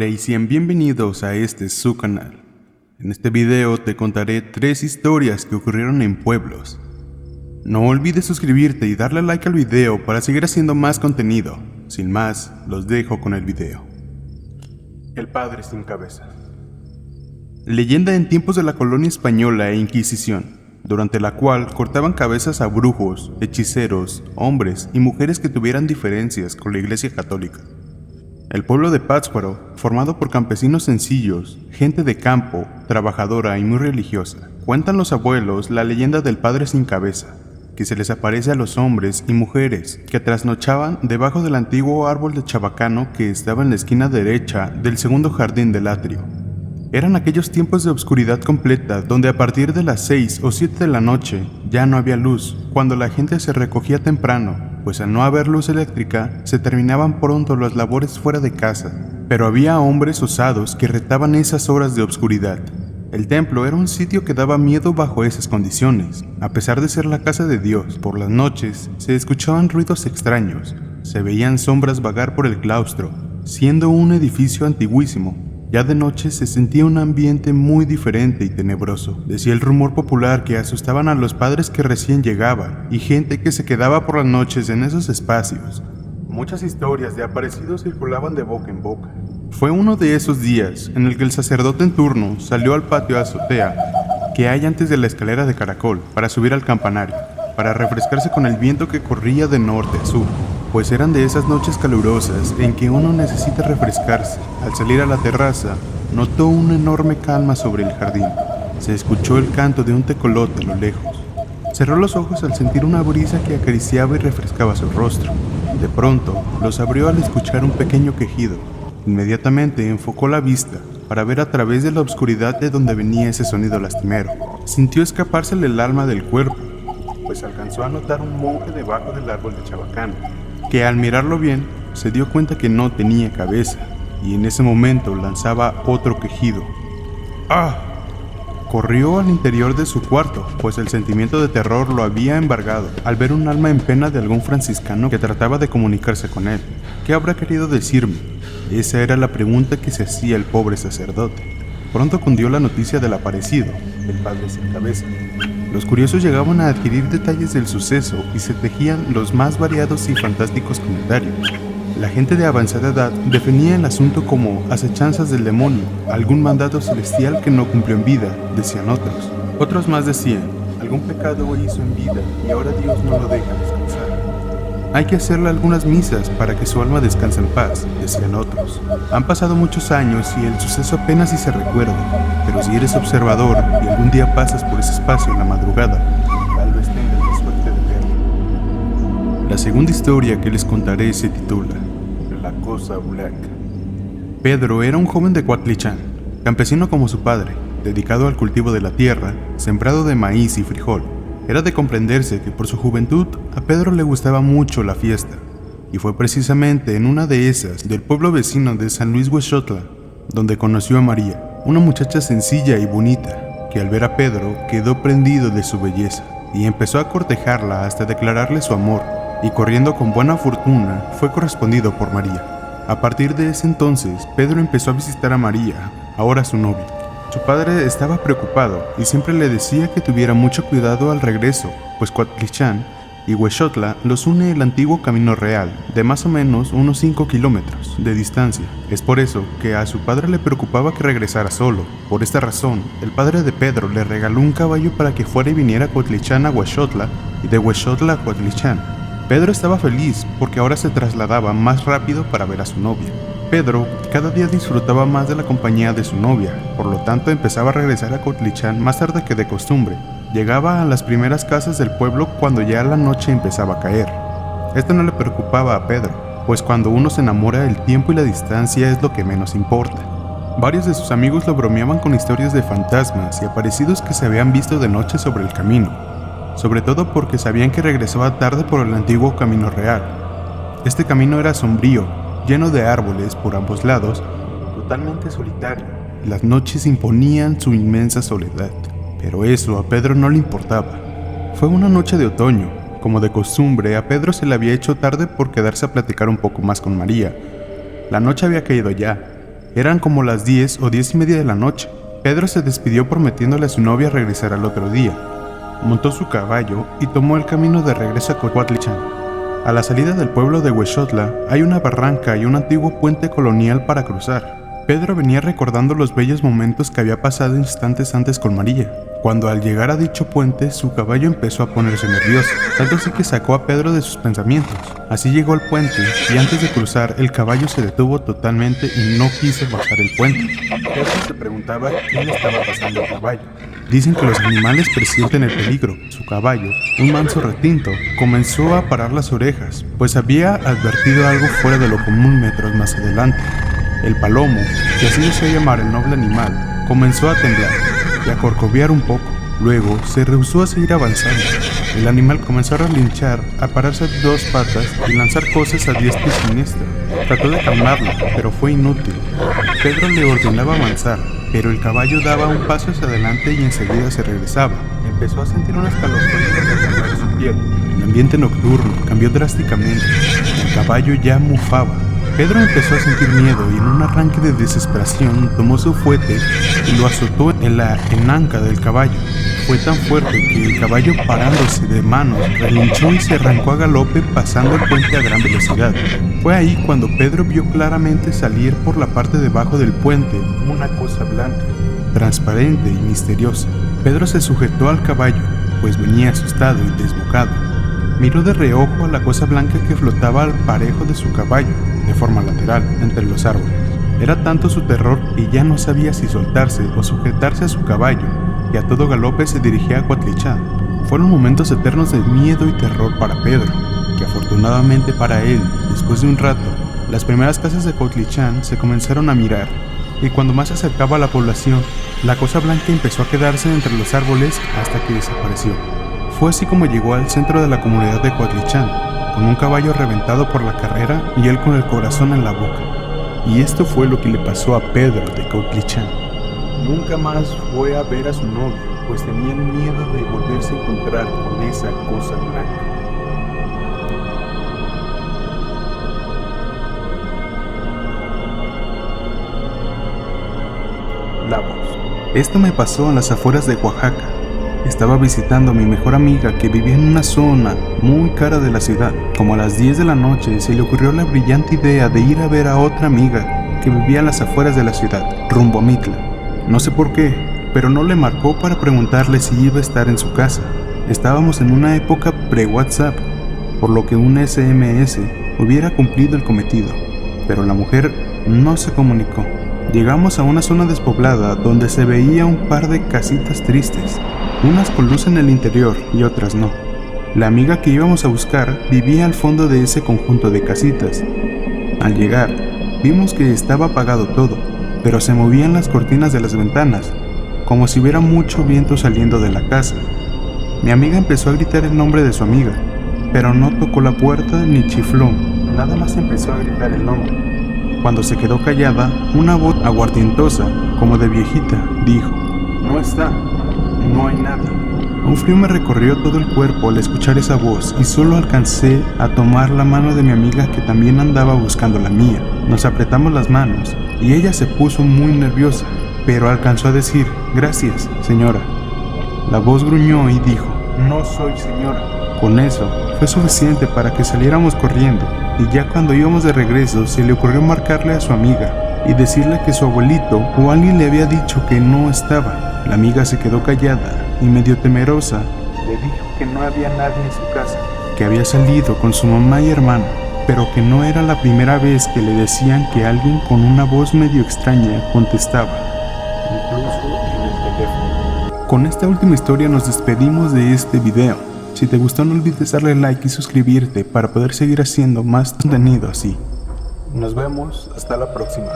Hola y sean bienvenidos a su canal. En este video te contaré 3 historias que ocurrieron en pueblos. No olvides suscribirte y darle like al video para seguir haciendo más contenido. Sin más, los dejo con el video. El padre sin cabeza. Leyenda en tiempos de la colonia española e Inquisición, durante la cual cortaban cabezas a brujos, hechiceros, hombres y mujeres que tuvieran diferencias con la Iglesia Católica. El pueblo de Pátzcuaro, formado por campesinos sencillos, gente de campo, trabajadora y muy religiosa, cuentan los abuelos la leyenda del padre sin cabeza, que se les aparece a los hombres y mujeres que trasnochaban debajo del antiguo árbol de chabacano que estaba en la esquina derecha del segundo jardín del atrio. Eran aquellos tiempos de oscuridad completa donde a partir de las 6 o 7 de la noche ya no había luz, cuando la gente se recogía temprano, pues al no haber luz eléctrica se terminaban pronto las labores fuera de casa. Pero había hombres osados que retaban esas horas de oscuridad. El templo era un sitio que daba miedo bajo esas condiciones. A pesar de ser la casa de Dios, por las noches se escuchaban ruidos extraños, se veían sombras vagar por el claustro. Siendo un edificio antiguísimo, ya de noche se sentía un ambiente muy diferente y tenebroso. Decía el rumor popular que asustaban a los padres que recién llegaban y gente que se quedaba por las noches en esos espacios. Muchas historias de aparecidos circulaban de boca en boca. Fue uno de esos días en el que el sacerdote en turno salió al patio azotea que hay antes de la escalera de caracol para subir al campanario, para refrescarse con el viento que corría de norte a sur, pues eran de esas noches calurosas en que uno necesita refrescarse. Al salir a la terraza, notó una enorme calma sobre el jardín. Se escuchó el canto de un tecolote a lo lejos. Cerró los ojos al sentir una brisa que acariciaba y refrescaba su rostro. De pronto, los abrió al escuchar un pequeño quejido. Inmediatamente enfocó la vista para ver a través de la oscuridad de donde venía ese sonido lastimero. Sintió escapársele el alma del cuerpo, pues alcanzó a notar un monje debajo del árbol de chabacano, que al mirarlo bien se dio cuenta que no tenía cabeza, y en ese momento lanzaba otro quejido. ¡Ah! Corrió al interior de su cuarto, pues el sentimiento de terror lo había embargado al ver un alma en pena de algún franciscano que trataba de comunicarse con él. ¿Qué habrá querido decirme? Esa era la pregunta que se hacía el pobre sacerdote. Pronto cundió la noticia del aparecido, el padre sin cabeza. Los curiosos llegaban a adquirir detalles del suceso y se tejían los más variados y fantásticos comentarios. La gente de avanzada edad definía el asunto como acechanzas del demonio, algún mandato celestial que no cumplió en vida, decían otros. Otros más decían, algún pecado hizo en vida y ahora Dios no lo deja descansar. Hay que hacerle algunas misas para que su alma descanse en paz, decían otros. Han pasado muchos años y el suceso apenas si se recuerda, pero si eres observador y algún día pasas por ese espacio en la madrugada, tal vez tengas la suerte de verlo. La segunda historia que les contaré se titula La Cosa Black. Pedro era un joven de Cuatlichán, campesino como su padre, dedicado al cultivo de la tierra, sembrado de maíz y frijol. Era de comprenderse que por su juventud a Pedro le gustaba mucho la fiesta, y fue precisamente en una de esas del pueblo vecino de San Luis Huexotla donde conoció a María, una muchacha sencilla y bonita, que al ver a Pedro quedó prendido de su belleza, y empezó a cortejarla hasta declararle su amor, y corriendo con buena fortuna fue correspondido por María. A partir de ese entonces, Pedro empezó a visitar a María, ahora su novia. Su padre estaba preocupado y siempre le decía que tuviera mucho cuidado al regreso, pues Cuatlichán y Huexotla los une el antiguo camino real, de más o menos unos 5 kilómetros de distancia. Es por eso que a su padre le preocupaba que regresara solo. Por esta razón, el padre de Pedro le regaló un caballo para que fuera y viniera a Cuatlichán a Huexotla y de Huexotla a Cuatlichán. Pedro estaba feliz porque ahora se trasladaba más rápido para ver a su novia. Pedro cada día disfrutaba más de la compañía de su novia, por lo tanto empezaba a regresar a Cuatlichán más tarde que de costumbre. Llegaba a las primeras casas del pueblo cuando ya la noche empezaba a caer. Esto no le preocupaba a Pedro, pues cuando uno se enamora el tiempo y la distancia es lo que menos importa. Varios de sus amigos lo bromeaban con historias de fantasmas y aparecidos que se habían visto de noche sobre el camino, sobre todo porque sabían que regresaba tarde por el antiguo camino real. Este camino era sombrío, lleno de árboles por ambos lados, totalmente solitario. Las noches imponían su inmensa soledad, pero eso a Pedro no le importaba. Fue una noche de otoño. Como de costumbre, a Pedro se le había hecho tarde por quedarse a platicar un poco más con María. La noche había caído ya, Eran como las 10 o 10:30 de la noche. Pedro se despidió prometiéndole a su novia regresar al otro día. Montó su caballo y tomó el camino de regreso a Cuautlichan. A la salida del pueblo de Huexotla hay una barranca y un antiguo puente colonial para cruzar. Pedro venía recordando los bellos momentos que había pasado instantes antes con María, cuando al llegar a dicho puente su caballo empezó a ponerse nervioso, tanto así que sacó a Pedro de sus pensamientos. Así llegó al puente y antes de cruzar el caballo se detuvo totalmente y no quiso bajar el puente. Pedro se preguntaba qué le estaba pasando al caballo. Dicen que los animales presienten el peligro. Su caballo, un manso retinto, comenzó a parar las orejas, pues había advertido algo fuera de lo común metros más adelante. El palomo, que así desea llamar el noble animal, comenzó a temblar y a corcovear un poco. Luego se rehusó a seguir avanzando. El animal comenzó a relinchar, a pararse a dos patas y lanzar cosas a diestra y siniestra. Trató de calmarlo, pero fue inútil. Pedro le ordenaba avanzar, pero el caballo daba un paso hacia adelante y enseguida se regresaba. Empezó a sentir unas escalofríos recorrer su piel. El ambiente nocturno cambió drásticamente. El caballo ya mufaba. Pedro empezó a sentir miedo y en un arranque de desesperación tomó su fuete y lo azotó en la enanca del caballo. Fue tan fuerte que el caballo, parándose de manos, relinchó y se arrancó a galope pasando el puente a gran velocidad. Fue ahí cuando Pedro vio claramente salir por la parte de abajo del puente una cosa blanca, transparente y misteriosa. Pedro se sujetó al caballo, pues venía asustado y desbocado. Miró de reojo a la cosa blanca que flotaba al parejo de su caballo, de forma lateral, entre los árboles. Era tanto su terror que ya no sabía si soltarse o sujetarse a su caballo, y a todo galope se dirigía a Cuautlichan. Fueron momentos eternos de miedo y terror para Pedro, que afortunadamente para él, después de un rato, las primeras casas de Cuautlichan se comenzaron a mirar, y cuando más se acercaba a la población, la cosa blanca empezó a quedarse entre los árboles hasta que desapareció. Fue así como llegó al centro de la comunidad de Cuautlichan, con un caballo reventado por la carrera y él con el corazón en la boca. Y esto fue lo que le pasó a Pedro de Cuautlichan. Nunca más fue a ver a su novio, pues tenían miedo de volverse a encontrar con esa cosa blanca. La voz. Esto me pasó en las afueras de Oaxaca. Estaba visitando a mi mejor amiga que vivía en una zona muy cara de la ciudad. Como a las 10 de la noche se le ocurrió la brillante idea de ir a ver a otra amiga que vivía en las afueras de la ciudad, rumbo a Mitla. No sé por qué, pero no le marcó para preguntarle si iba a estar en su casa. Estábamos en una época pre-WhatsApp, por lo que un SMS hubiera cumplido el cometido, pero la mujer no se comunicó. Llegamos a una zona despoblada donde se veía un par de casitas tristes, unas con luz en el interior y otras no. La amiga que íbamos a buscar vivía al fondo de ese conjunto de casitas. Al llegar, vimos que estaba apagado todo, pero se movían las cortinas de las ventanas, como si hubiera mucho viento saliendo de la casa. Mi amiga empezó a gritar el nombre de su amiga, pero no tocó la puerta ni chifló, nada más empezó a gritar el nombre. Cuando se quedó callada, una voz aguardientosa, como de viejita, dijo: "No está, no hay nada". Un frío me recorrió todo el cuerpo al escuchar esa voz y solo alcancé a tomar la mano de mi amiga que también andaba buscando la mía. Nos apretamos las manos y ella se puso muy nerviosa, pero alcanzó a decir: "Gracias, señora". La voz gruñó y dijo: "No soy señora". Con eso fue suficiente para que saliéramos corriendo, y ya cuando íbamos de regreso se le ocurrió marcarle a su amiga y decirle que su abuelito o alguien le había dicho que no estaba. La amiga se quedó callada y medio temerosa le dijo que no había nadie en su casa, que había salido con su mamá y hermano, pero que no era la primera vez que le decían que alguien con una voz medio extraña contestaba, incluso en el teléfono. Con esta última historia nos despedimos de este video. Si te gustó, no olvides darle like y suscribirte para poder seguir haciendo más contenido así. Nos vemos hasta la próxima.